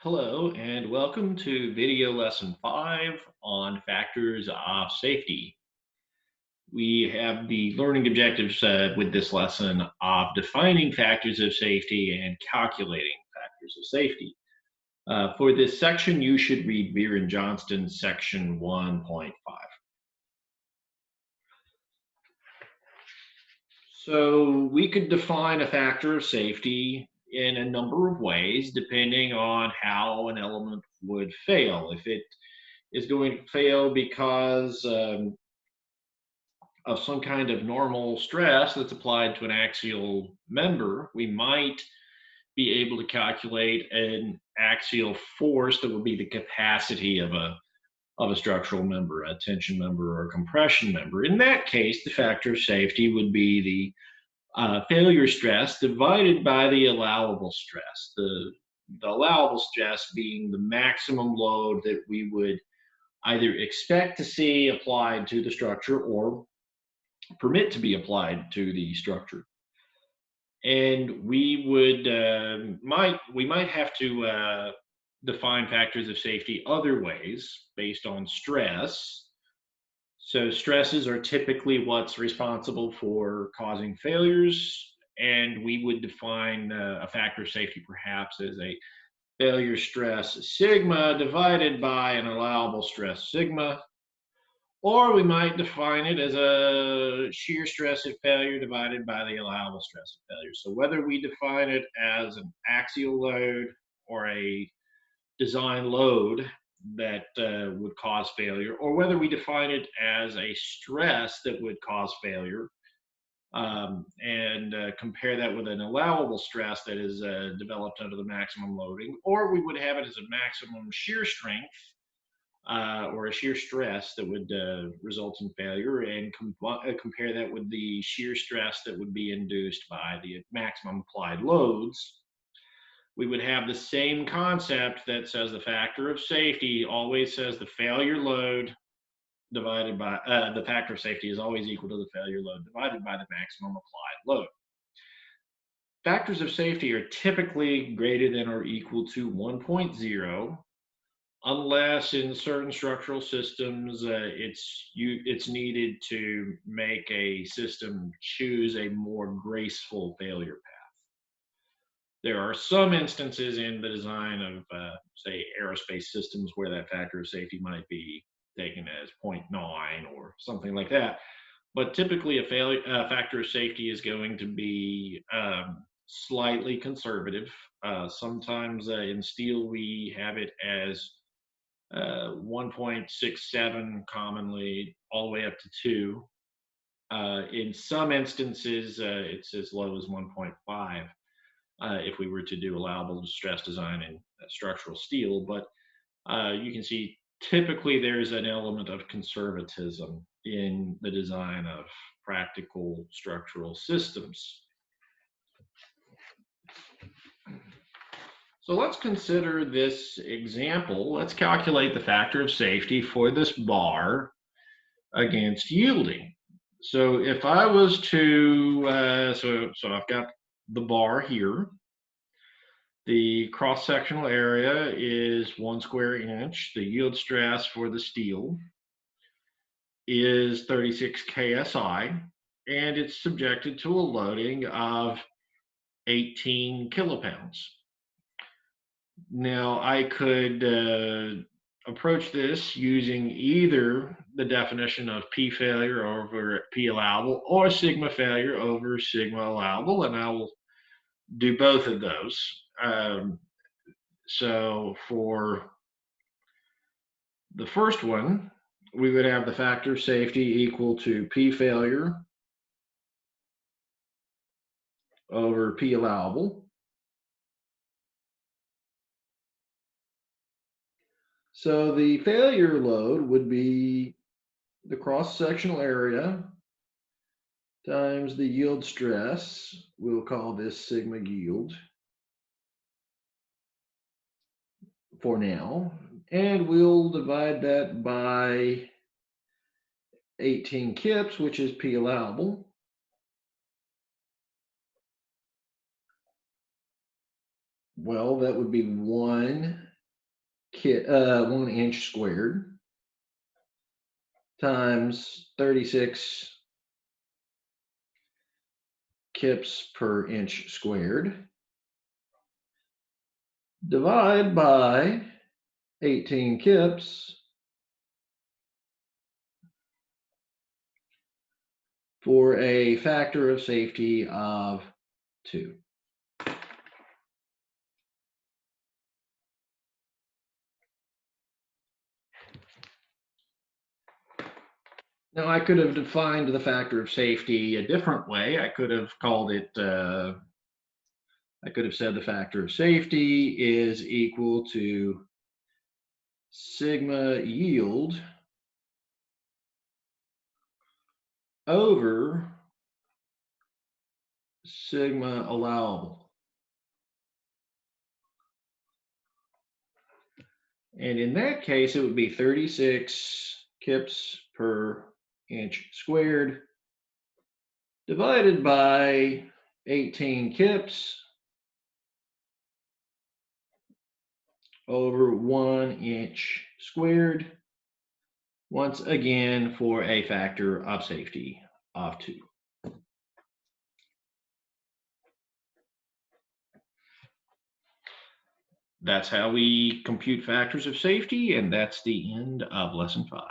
Hello and welcome to video lesson 5 on factors of safety. We have the learning objectives with this lesson of defining factors of safety and calculating factors of safety. For this section, you should read Beer and Johnston section 1.5. So we could define a factor of safety in a number of ways depending on how an element would fail. If it is going to fail because of some kind of normal stress that's applied to an axial member, we might be able to calculate an axial force that would be the capacity of a structural member, a tension member, or a compression member. In that case, the factor of safety would be the failure stress divided by the allowable stress. The allowable stress being the maximum load that we would either expect to see applied to the structure or permit to be applied to the structure. And we might have to define factors of safety other ways based on stress. So stresses are typically what's responsible for causing failures, and we would define a factor of safety perhaps as a failure stress sigma divided by an allowable stress sigma. Or we might define it as a shear stress of failure divided by the allowable stress of failure. So whether we define it as an axial load or a design load that would cause failure, or whether we define it as a stress that would cause failure, and compare that with an allowable stress that is developed under the maximum loading, or we would have it as a maximum shear strength or a shear stress that would result in failure, and compare that with the shear stress that would be induced by the maximum applied loads. We would have the same concept that says the factor of safety always says the failure load divided by the factor of safety is always equal to the failure load divided by the maximum applied load. Factors of safety are typically greater than or equal to 1.0 unless in certain structural systems it's needed to make a system choose a more graceful failure path. There are some instances in the design of say aerospace systems where that factor of safety might be taken as zero 0.9 or something like that, but typically a factor of safety is going to be slightly conservative. Sometimes in steel we have it as 1.67 commonly, all the way up to 2. In some instances, it's as low as 1.5 if we were to do allowable stress design in structural steel. But you can see typically there's an element of conservatism in the design of practical structural systems. So let's consider this example. Let's calculate the factor of safety for this bar against yielding. So if I was to, so I've got the bar here. The cross-sectional area is 1 square inch. The yield stress for the steel is 36 KSI, and it's subjected to a loading of 18 kilopounds. Now I could approach this using either the definition of P failure over P allowable or sigma failure over sigma allowable, and I will do both of those. So for the first one, we would have the factor of safety equal to P failure over P allowable. So the failure load would be the cross-sectional area times the yield stress. We'll call this sigma yield for now, and we'll divide that by 18 kips, which is P allowable. Well, that would be 1 1 inch squared times 36 kips per inch squared, divide by 18 kips for a factor of safety of 2. Now, I could have defined the factor of safety a different way. I could have called it, I could have said the factor of safety is equal to sigma yield over sigma allowable. And in that case, it would be 36 kips per inch squared divided by 18 kips over 1 inch squared, once again for a factor of safety of 2. That's how we compute factors of safety, and that's the end of lesson 5.